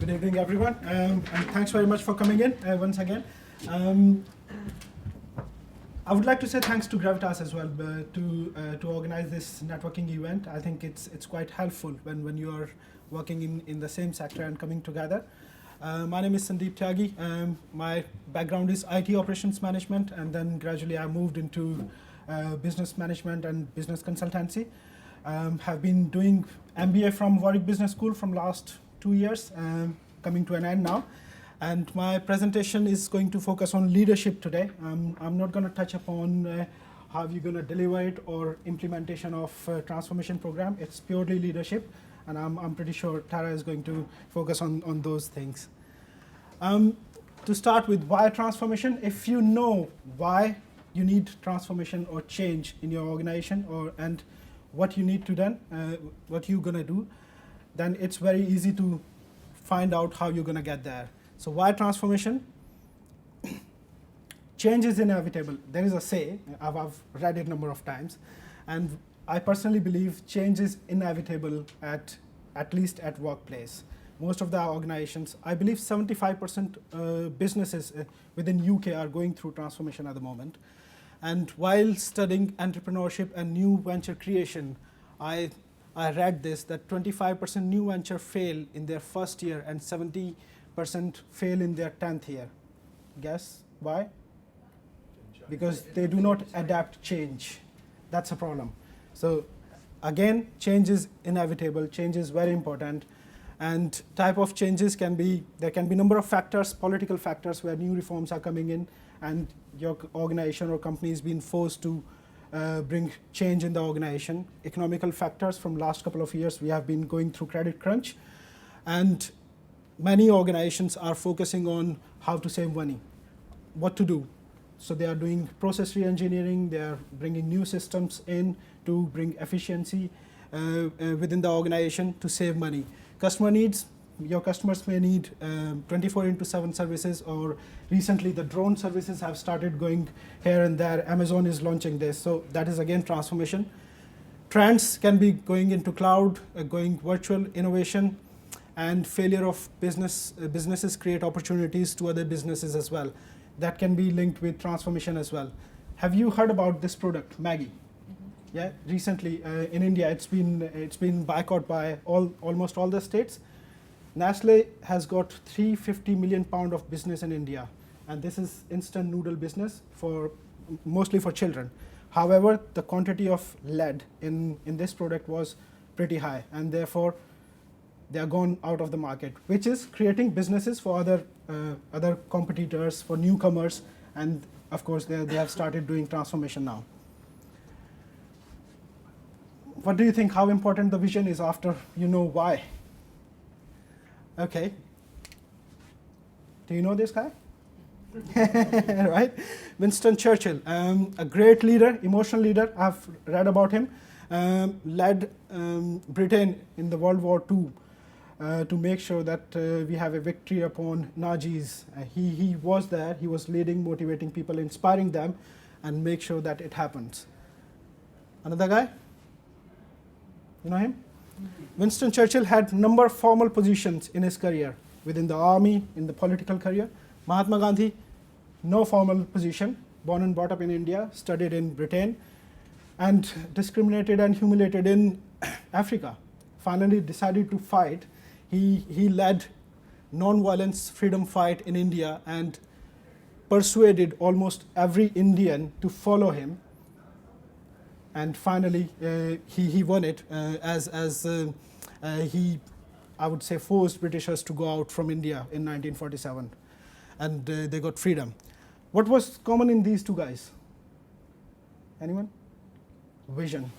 Good evening, everyone, and thanks very much for coming in once again. I would like to say thanks to Gravitas as well to organize this networking event. I think it's quite helpful when you are working in the same sector and coming together. My name is Sandeep Tyagi. My background is IT operations management, and then gradually I moved into business management and business consultancy. Have been doing MBA from Warwick Business School from last 2 years, coming to an end now. And my presentation is going to focus on leadership today. I'm not going to touch upon how you're going to deliver it or implementation of transformation program. It's purely leadership, and I'm pretty sure Tara is going to focus on those things. To start with, why transformation? If you know why you need transformation or change in your organization, and what you need to do, what you're going to do, then it's very easy to find out how you're going to get there. So why transformation? Change is inevitable. There is a say, I've read it a number of times, and I personally believe change is inevitable at least at workplace. Most of the organizations, I believe 75% businesses within UK are going through transformation at the moment. And while studying entrepreneurship and new venture creation, I read this, that 25% new venture fail in their first year and 70% fail in their 10th year. Guess why? Because they do not adapt change. That's a problem. So again, change is inevitable, change is very important. And type of changes there can be number of factors, political factors where new reforms are coming in, and your organization or company is being forced to bring change in the organization. Economical factors, from last couple of years, we have been going through credit crunch, and many organizations are focusing on how to save money, what to do. So they are doing process re-engineering, they are bringing new systems in to bring efficiency within the organization to save money. Customer needs, your customers may need 24/7 services, or recently the drone services have started going here and there. Amazon is launching this, so that is again transformation. Trends can be going into cloud, going virtual, innovation, and failure of businesses create opportunities to other businesses as well. That can be linked with transformation as well. Have you heard about this product, Maggie? Mm-hmm. Yeah, recently in India, it's been boycotted by almost all the states. Nestle has got 350 million pound of business in India, and this is instant noodle business mostly for children. However, the quantity of lead in this product was pretty high, and therefore they are gone out of the market, which is creating businesses for other competitors, for newcomers, and of course they have started doing transformation now. What do you think, how important the vision is after you know why? Okay. Do you know this guy? Right? Winston Churchill, a great leader, emotional leader. I've read about him. Led Britain in the World War II to make sure that we have a victory upon Nazis. He was there. He was leading, motivating people, inspiring them, and make sure that it happens. Another guy? You know him? Winston Churchill had number of formal positions in his career, within the army, in the political career. Mahatma Gandhi, no formal position, born and brought up in India, studied in Britain, and discriminated and humiliated in Africa. Finally decided to fight. He led non-violence freedom fight in India and persuaded almost every Indian to follow him. And finally, he won it as he, I would say, forced Britishers to go out from India in 1947, and they got freedom. What was common in these two guys? Anyone? Vision.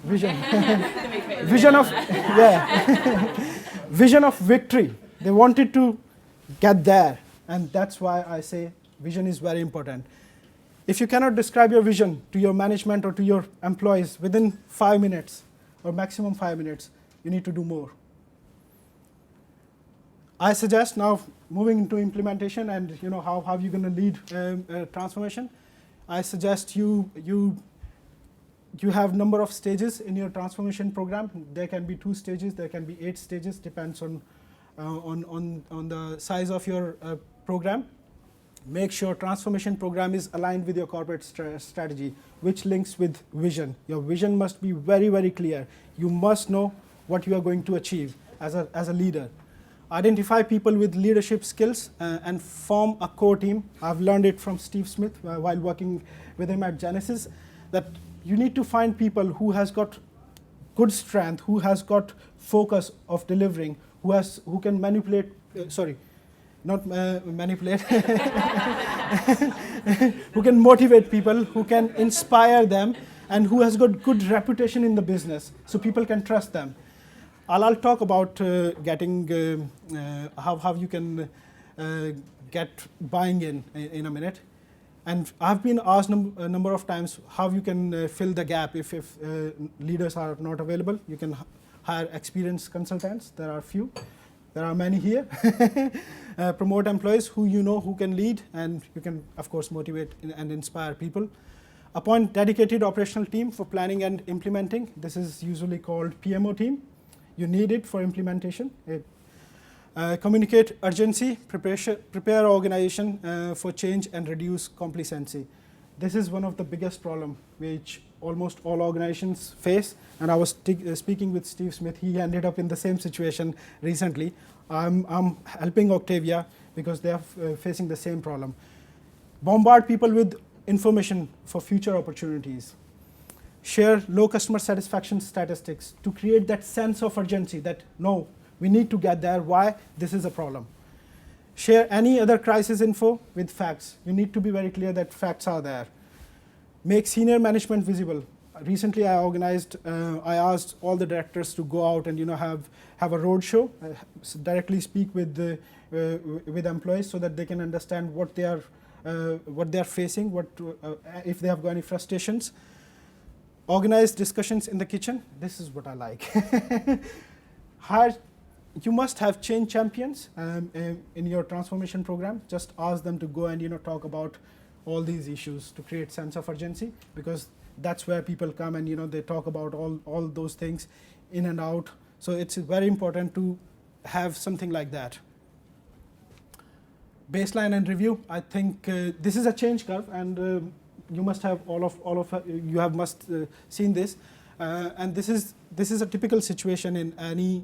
Vision. Vision of vision of victory. They wanted to get there, and that's why I say vision is very important. If you cannot describe your vision to your management or to your employees within 5 minutes or maximum 5 minutes, you need to do more. I suggest now moving into implementation and how you're going to lead transformation. I suggest you have number of stages in your transformation program. There can be 2 stages, there can be 8 stages, depends on on the size of your program. Make sure transformation program is aligned with your corporate strategy, which links with vision. Your vision must be very, very clear. You must know what you are going to achieve as a leader. Identify people with leadership skills and form a core team. I've learned it from Steve Smith while working with him at Genesis, that you need to find people who has got good strength, who has got focus of delivering, who can manipulate, manipulate, who can motivate people, who can inspire them, and who has got good reputation in the business, so people can trust them. I'll talk about getting how you can get buying in a minute. And I've been asked a number of times how you can fill the gap if leaders are not available. You can hire experienced consultants. There are few. There are many here. Promote employees who can lead, and you can, of course, motivate and inspire people. Appoint dedicated operational team for planning and implementing. This is usually called PMO team. You need it for implementation. Communicate urgency, prepare organization for change and reduce complacency. This is one of the biggest problems which almost all organizations face. And I was speaking with Steve Smith. He ended up in the same situation recently. I'm helping Octavia because they are facing the same problem. Bombard people with information for future opportunities. Share low customer satisfaction statistics to create that sense of urgency that, no, we need to get there, why this is a problem. Share any other crisis info with facts. You need to be very clear that facts are there. Make senior management visible. Recently I asked all the directors to go out and have a road show, directly speak with employees so that they can understand what they are facing, if they have got any frustrations. Organize discussions in the kitchen. This is what I like. You must have change champions in your transformation program. Just ask them to go and talk about all these issues to create sense of urgency, because that's where people come and they talk about all those things in and out. So it's very important to have something like that. Baseline and review. I think this is a change curve, and you must have seen this, and this is a typical situation in any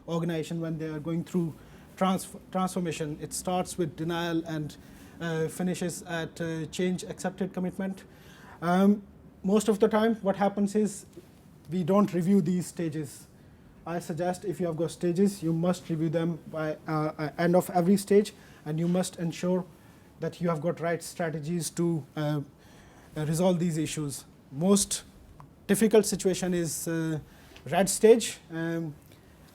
organization when they are going through transformation. It starts with denial and finishes at change accepted commitment. Most of the time, what happens is we don't review these stages. I suggest if you have got stages, you must review them by end of every stage, and you must ensure that you have got right strategies to resolve these issues. Most difficult situation is red stage.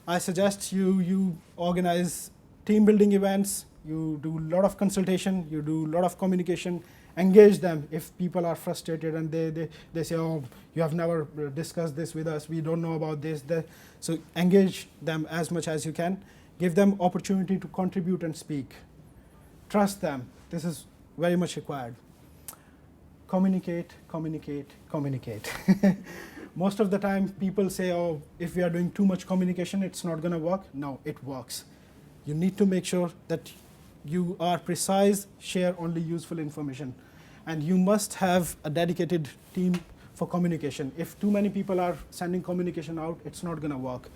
I suggest you organize team building events, you do a lot of consultation, you do a lot of communication, engage them if people are frustrated and they say, oh, you have never discussed this with us, we don't know about this. So engage them as much as you can. Give them opportunity to contribute and speak. Trust them. This is very much required. Communicate, communicate, communicate. Most of the time people say, oh, if we are doing too much communication, it's not going to work. No, it works. You need to make sure that you are precise, share only useful information. And you must have a dedicated team for communication. If too many people are sending communication out, it's not going to work.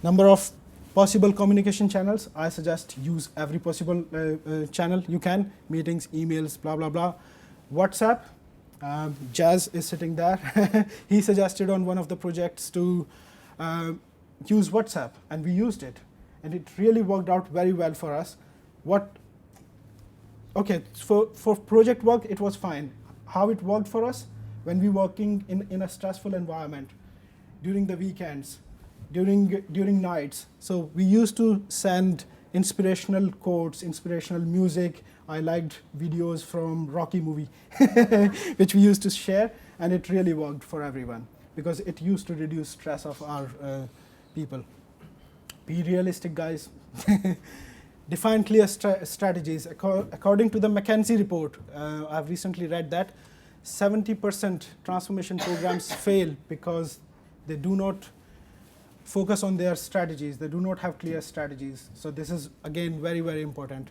Number of possible communication channels. I suggest use every possible channel you can. Meetings, emails, blah, blah, blah. WhatsApp, Jazz is sitting there. He suggested on one of the projects to use WhatsApp, and we used it. And it really worked out very well for us. For project work, it was fine. How it worked for us? When we were working in a stressful environment, during the weekends, during nights. So we used to send inspirational quotes, inspirational music. I liked videos from Rocky movie, which we used to share, and it really worked for everyone because it used to reduce stress of our people. Be realistic, guys. Define clear strategies. According to the McKinsey report, I've recently read that 70% transformation programs fail because they do not focus on their strategies. They do not have clear strategies. So this is, again, very, very important.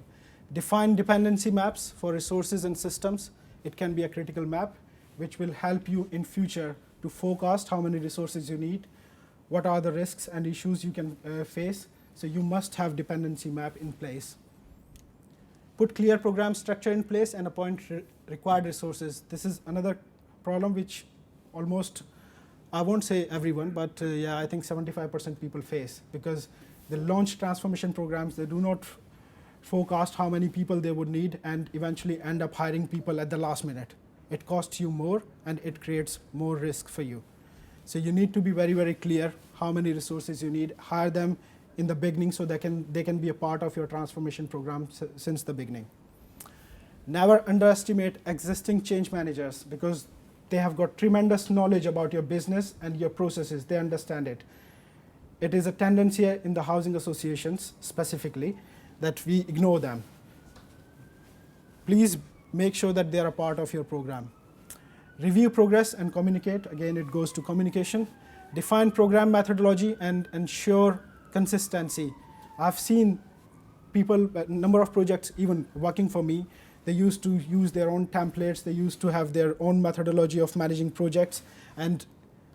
Define dependency maps for resources and systems. It can be a critical map, which will help you in future to forecast how many resources you need, what are the risks and issues you can face. So you must have dependency map in place. Put clear program structure in place and appoint required resources. This is another problem which almost, I won't say everyone, but yeah, I think 75% people face, because they launch transformation programs, they do not forecast how many people they would need and eventually end up hiring people at the last minute. It costs you more and it creates more risk for you. So you need to be very, very clear how many resources you need. Hire them in the beginning so they can be a part of your transformation program since the beginning. Never underestimate existing change managers, because they have got tremendous knowledge about your business and your processes. They understand it. It is a tendency in the housing associations specifically that we ignore them. Please make sure that they are a part of your program. Review progress and communicate. Again, it goes to communication. Define program methodology and ensure consistency. I've seen people, a number of projects even working for me, they used to use their own templates, they used to have their own methodology of managing projects, and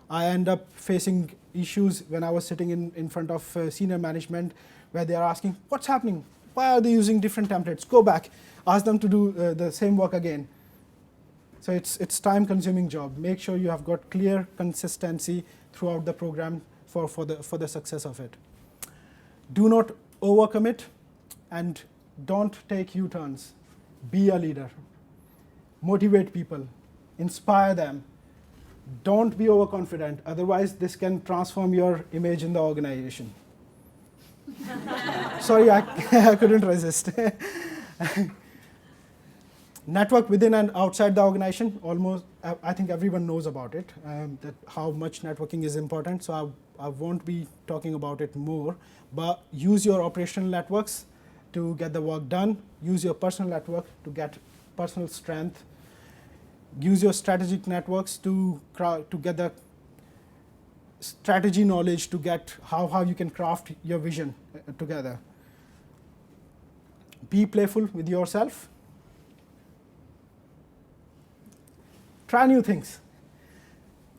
I end up facing issues when I was sitting in front of senior management where they are asking, what's happening? Why are they using different templates? Go back, ask them to do the same work again. So it's time-consuming job. Make sure you have got clear consistency throughout the program for the success of it. Do not overcommit and don't take U-turns. Be a leader. Motivate people. Inspire them. Don't be overconfident. Otherwise, this can transform your image in the organization. Sorry, I couldn't resist. Network within and outside the organization. Almost, I think everyone knows about it, that how much networking is important. So I won't be talking about it more. But use your operational networks to get the work done. Use your personal network to get personal strength. Use your strategic networks to get the strategy knowledge to get how you can craft your vision together. Be playful with yourself. Try new things.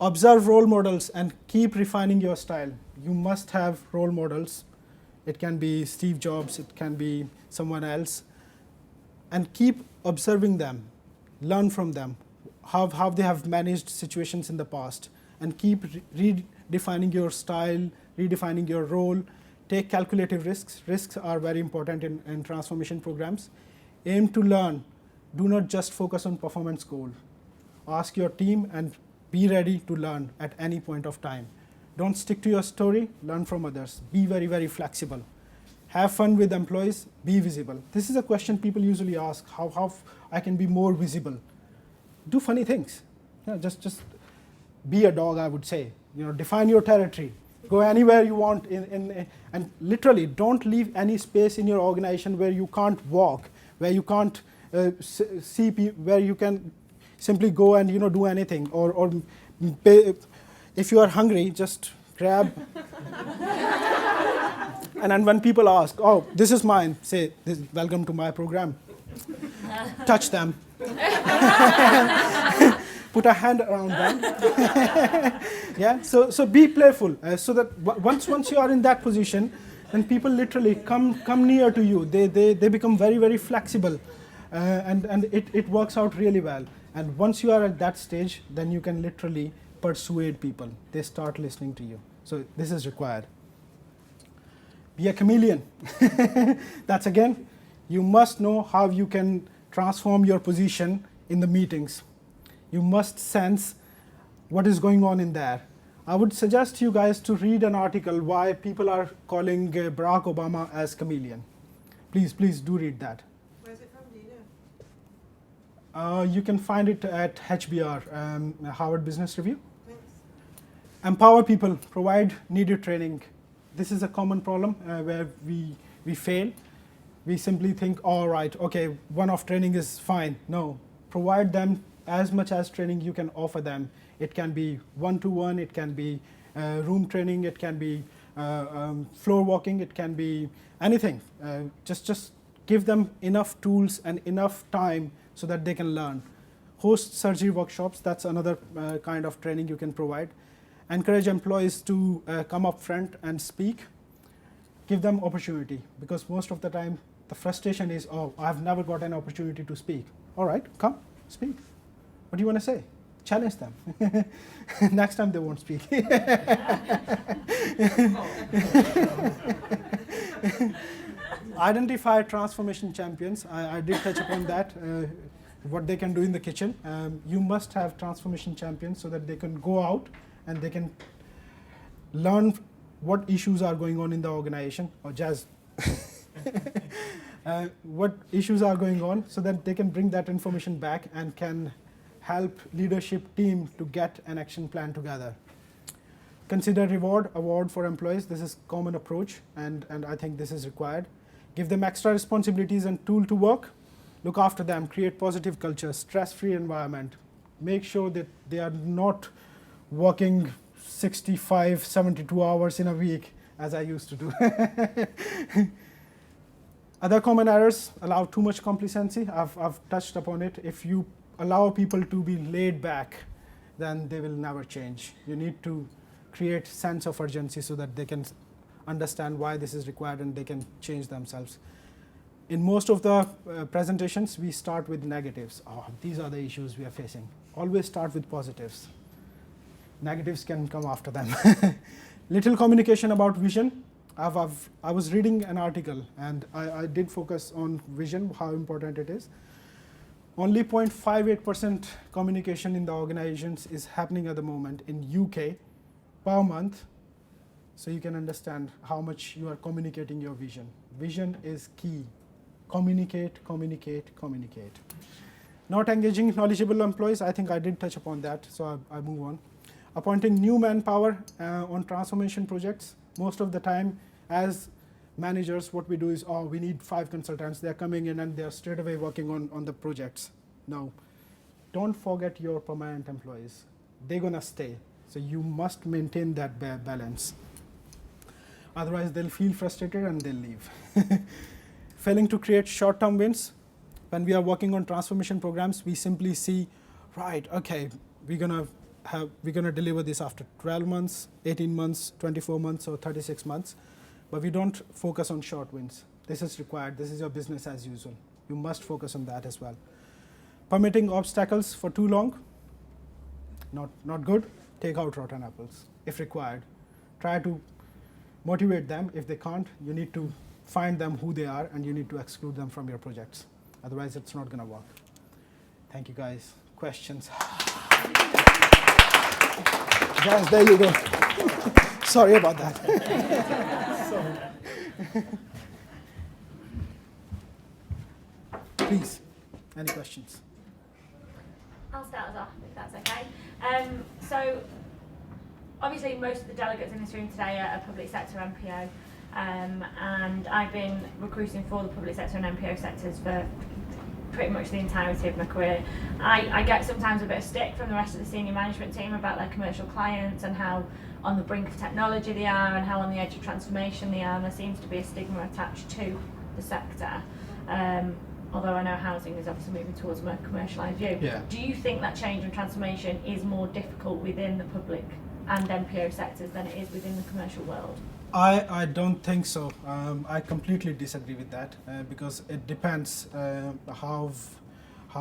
Observe role models and keep refining your style. You must have role models. It can be Steve Jobs, it can be someone else. And keep observing them. Learn from them, how they have managed situations in the past. And keep redefining your style, redefining your role. Take calculative risks. Risks are very important in transformation programs. Aim to learn. Do not just focus on performance goals. Ask your team and be ready to learn at any point of time. Don't stick to your story, learn from others. Be very, very flexible. Have fun with employees, be visible. This is a question people usually ask, how I can be more visible. Do funny things. Just be a dog, I would say. Define your territory. Go anywhere you want, and literally don't leave any space in your organization where you can't walk, where you can't see people, where you can simply go and do anything, or pay, if you are hungry, just grab. And then when people ask, oh, this is mine, say, welcome to my program. Touch them. Put a hand around them. Yeah. So be playful, so that once you are in that position, then people literally come near to you. They become very, very flexible, and it works out really well. And once you are at that stage, then you can literally persuade people. They start listening to you. So this is required. Be a chameleon. That's again, you must know how you can transform your position in the meetings. You must sense what is going on in there. I would suggest you guys to read an article why people are calling Barack Obama as chameleon. Please do read that. You can find it at HBR, Harvard Business Review. Thanks. Empower people, provide needed training. This is a common problem where we fail. We simply think, all right, okay, one-off training is fine. No, provide them as much as training you can offer them. It can be one-to-one, it can be room training, it can be floor walking, it can be anything. Just give them enough tools and enough time so that they can learn. Host surgery workshops, that's another kind of training you can provide. Encourage employees to come up front and speak. Give them opportunity, because most of the time the frustration is, oh, I've never got an opportunity to speak. All right, come, speak. What do you want to say? Challenge them. Next time they won't speak. Identify transformation champions. I did touch upon that, what they can do in the kitchen. You must have transformation champions so that they can go out and they can learn what issues are going on in the organization, or Jazz. What issues are going on, so that they can bring that information back and can help leadership team to get an action plan together. Consider award for employees. This is common approach, and I think this is required. Give them extra responsibilities and tool to work. Look after them, create positive culture, stress-free environment. Make sure that they are not working 65, 72 hours in a week, as I used to do. Other common errors: allow too much complacency. I've touched upon it. If you allow people to be laid back, then they will never change. You need to create sense of urgency so that they can understand why this is required and they can change themselves. In most of the presentations, we start with negatives. Oh, these are the issues we are facing. Always start with positives. Negatives can come after them. Little communication about vision. I was reading an article, and I did focus on vision, how important it is. Only 0.58% communication in the organizations is happening at the moment in UK per month. So you can understand how much you are communicating your vision. Vision is key. Communicate, communicate, communicate. Not engaging knowledgeable employees. I think I did touch upon that, so I move on. Appointing new manpower on transformation projects. Most of the time, as managers, what we do is, oh, we need 5 consultants. They're coming in and they're straight away working on the projects. No, don't forget your permanent employees. They're gonna stay. So you must maintain that balance. Otherwise, they'll feel frustrated and they'll leave. Failing to create short-term wins. When we are working on transformation programs, we simply see, right, okay, we're gonna deliver this after 12 months, 18 months, 24 months, or 36 months. But we don't focus on short wins. This is required. This is your business as usual. You must focus on that as well. Permitting obstacles for too long, not good. Take out rotten apples if required. Try to motivate them. If they can't, you need to find them who they are, and you need to exclude them from your projects. Otherwise, it's not going to work. Thank you, guys. Questions? Guys, there you go. Sorry about that. Please, any questions? I'll start us off, if that's okay. So, obviously, most of the delegates in this room today are public sector NPO, and I've been recruiting for the public sector and NPO sectors for pretty much the entirety of my career. I get sometimes a bit of stick from the rest of the senior management team about their commercial clients and how on the brink of technology they are and how on the edge of transformation they are, and there seems to be a stigma attached to the sector. Although I know housing is obviously moving towards a more commercialised view. Yeah. Do you think that change and transformation is more difficult within the public and NPO sectors than it is within the commercial world? I don't think so. I completely disagree with that because it depends how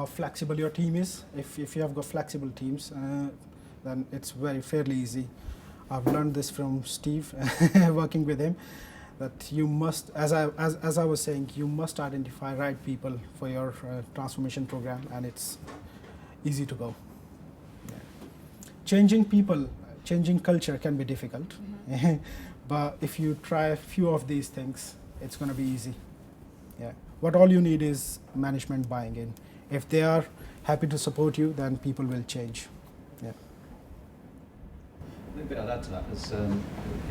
flexible your team is. If you have got flexible teams, then it's fairly easy. I've learned this from Steve, working with him, that you must, as I was saying, you must identify right people for your transformation program, and it's easy to go. Yeah. Changing people, changing culture can be difficult. Mm-hmm. But if you try a few of these things, it's going to be easy. Yeah. What all you need is management buying in. If they are happy to support you, then people will change. Yeah. I think a bit I'd add to that is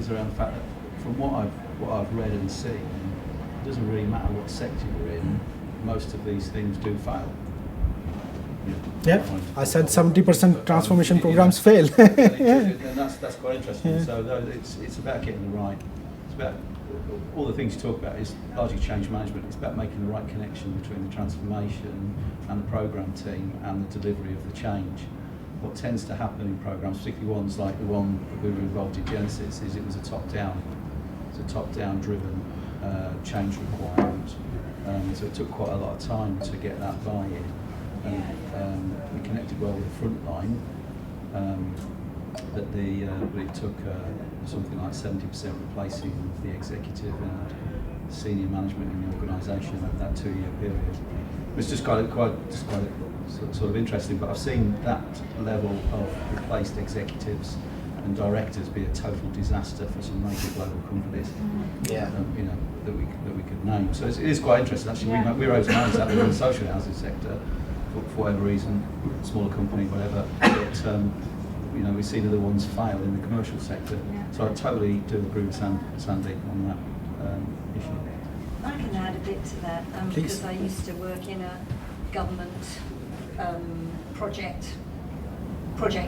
around the fact that from what I've read and seen, it doesn't really matter what sector you're in. Most of these things do fail. Yeah, I said 70% transformation programs fail. And that's quite interesting. Yeah. So it's about getting the right. It's about all the things you talk about is largely change management. It's about making the right connection between the transformation and the program team and the delivery of the change. What tends to happen in programs, particularly ones like the one that we were involved in Genesis, is it was a top-down driven change requirement. So it took quite a lot of time to get that buy-in. And we connected well with the front line, but it took something like 70% replacing the executive and senior management in the organisation over that 2-year period. It was just quite sort of interesting, but I've seen that level of replaced executives and directors be a total disaster for some major global companies. Yeah. That we could name. So it is quite interesting. Actually, Yeah. we wrote an that in the social housing sector for whatever reason, smaller company, whatever. But we've seen other ones fail in the commercial sector. Yeah. So I totally do agree with Sandeep on that issue. I can add a bit to that because I used to work in a government project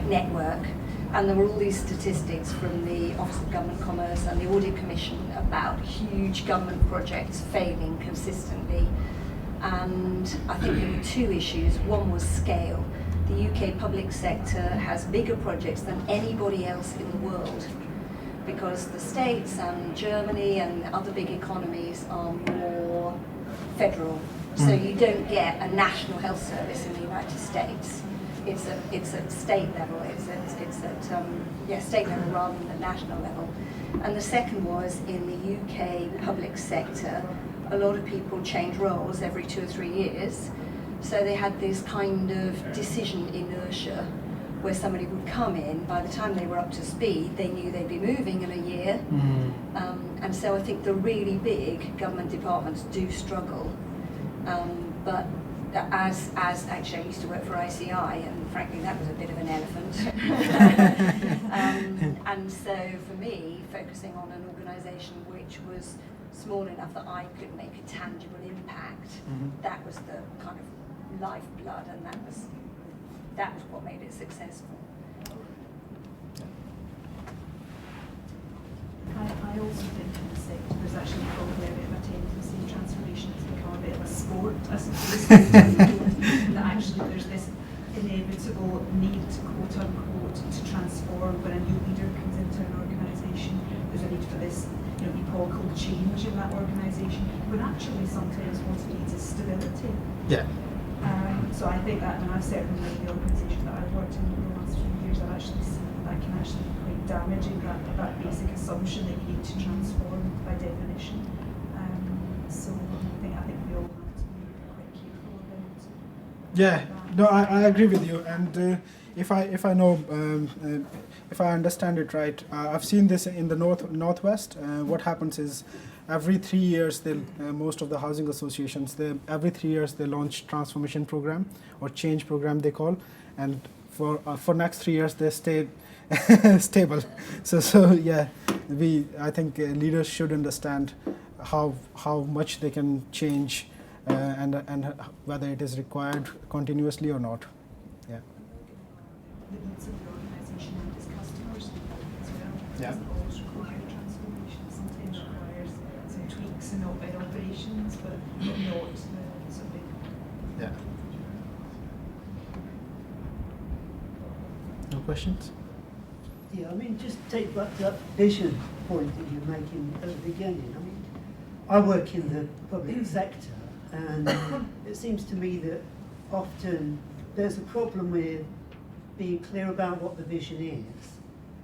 network, and there were all these statistics from the Office of Government Commerce and the Audit Commission about huge government projects failing consistently. And I think there were two issues. One was scale. The UK public sector has bigger projects than anybody else in the world, because the States and Germany and other big economies are more federal. So you don't get a national health service in the United States. It's at state level. It's at state level rather than the national level. And the second was in the UK public sector, a lot of people change roles every 2 or 3 years. So they had this kind of decision inertia where somebody would come in, by the time they were up to speed, they knew they'd be moving in a year. And so I think the really big government departments do struggle. But as actually I used to work for ICI, and frankly that was a bit of an elephant. And so for me, focusing on an organisation which was small enough that I could make a tangible impact, that was the kind of lifeblood, and that was what made it successful. I also think in the sector there's actually probably a bit of a tendency in transformation to become a bit of a sport, I suppose. That actually there's this inevitable need, quote unquote, to transform when a new leader comes into an organisation. There's a need for this epochal change in that organisation, when actually sometimes what it needs is stability. Yeah. So I think that, and I've certainly in the organisation that I've worked in the last few years, I've actually seen that can actually be quite damaging, that basic assumption that you need to transform by definition. So I think we all have to be quite careful about. Yeah, no, I agree with you, and if I understand it right, I've seen this in the northwest. What happens is every 3 years, most of the housing associations, every 3 years they launch transformation program or change program they call, and for next 3 years they stay stable. So yeah, I think leaders should understand how much they can change and whether it is required continuously or not. Yeah. The needs of the organisation and its customers as well. Yeah. Doesn't always require transformation. Sometimes requires some tweaks in operations, but not so big. Yeah. No questions? Yeah, I mean, just take back that vision point that you're making at the beginning. I mean, I work in the public sector, and it seems to me that often there's a problem with being clear about what the vision is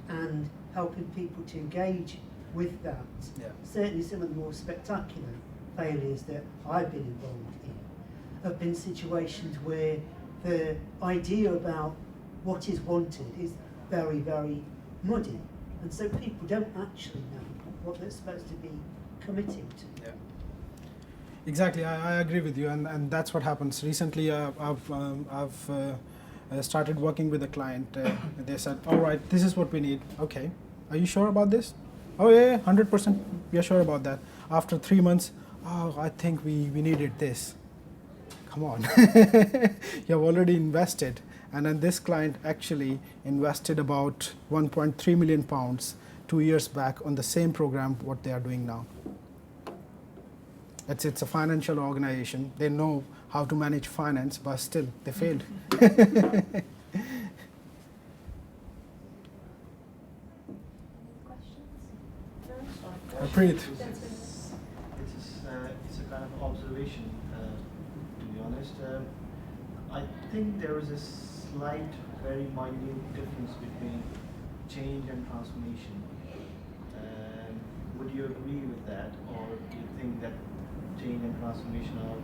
and helping people to engage with that. Yeah. Certainly some of the more spectacular failures that I've been involved in have been situations where the idea about what is wanted is very, very muddy, and so people don't actually know what they're supposed to be committing to. Yeah. Exactly, I agree with you, and that's what happens. Recently, I've started working with a client. They said, "All right, this is what we need." Okay, are you sure about this? Oh yeah, 100%. We are sure about that. After 3 months, oh, I think we needed this. come on, you have already invested. And then this client actually invested about 1.3 million pounds 2 years back on the same program what they are doing now. It's a financial organization. They know how to manage finance, but still they failed. Preet. It's a kind of observation, to be honest. I think there is a slight, very minute difference between change and transformation. Would you agree with that, or do you think that change and transformation are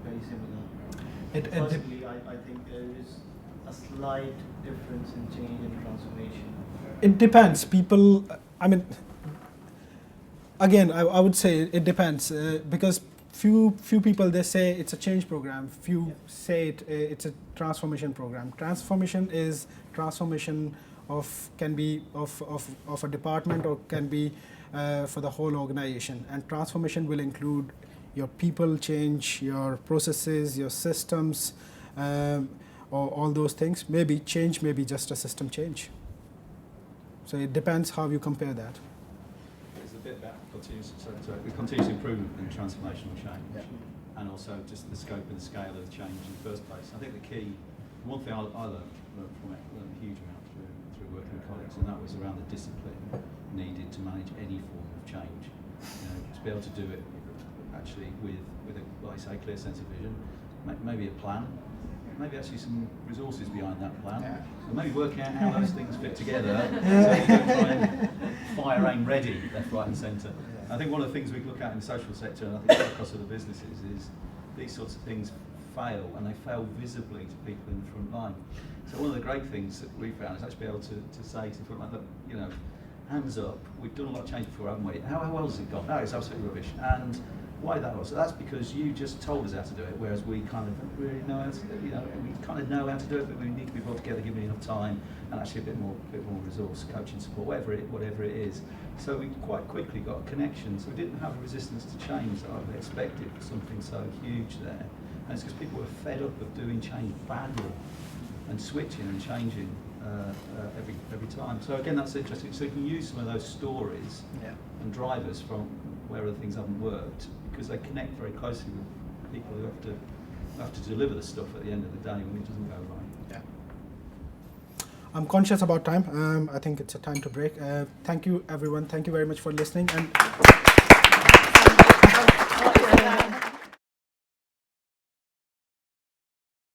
very similar? Personally, I think there is a slight difference in change and transformation. It depends. People, I mean, again, I would say it depends because few people, they say it's a change program. Few say it's a transformation program. Transformation is transformation can be of a department, or can be for the whole organization. And transformation will include your people change, your processes, your systems, or all those things. Maybe change, maybe just a system change. So it depends how you compare that. There's a bit about the continuous improvement and transformational change, and also just the scope and the scale of the change in the first place. I think the key, one thing I learned from it, learned a huge amount through working with colleagues, and that was around the discipline needed to manage any form of change. To be able to do it actually with a, like I say, clear sense of vision, maybe a plan, maybe actually some resources behind that plan, and maybe working out how those things fit together, so you don't try and fire aim ready left, right and centre. I think one of the things we look at in the social sector, and I think across other businesses, is these sorts of things fail, and they fail visibly to people in the front line. So one of the great things that we found is actually be able to say to the front line, look, hands up, we've done a lot of change before, haven't we? How well has it gone? No, it's absolutely rubbish. And why that was? So that's because you just told us how to do it, whereas we kind of don't really know how to do it. We kind of know how to do it, but we need to be brought together, given enough time, and actually a bit more resource, coaching support, whatever it is. So we quite quickly got a connection. So we didn't have a resistance to change that I would expected for something so huge there. And it's because people were fed up of doing change badly and switching and changing every time. So again, that's interesting. So you can use some of those stories and drivers from where other things haven't worked, because they connect very closely with people who have to deliver the stuff at the end of the day when it doesn't go right. I'm conscious about time. I think it's a time to break. Thank you, everyone. Thank you very much for listening. And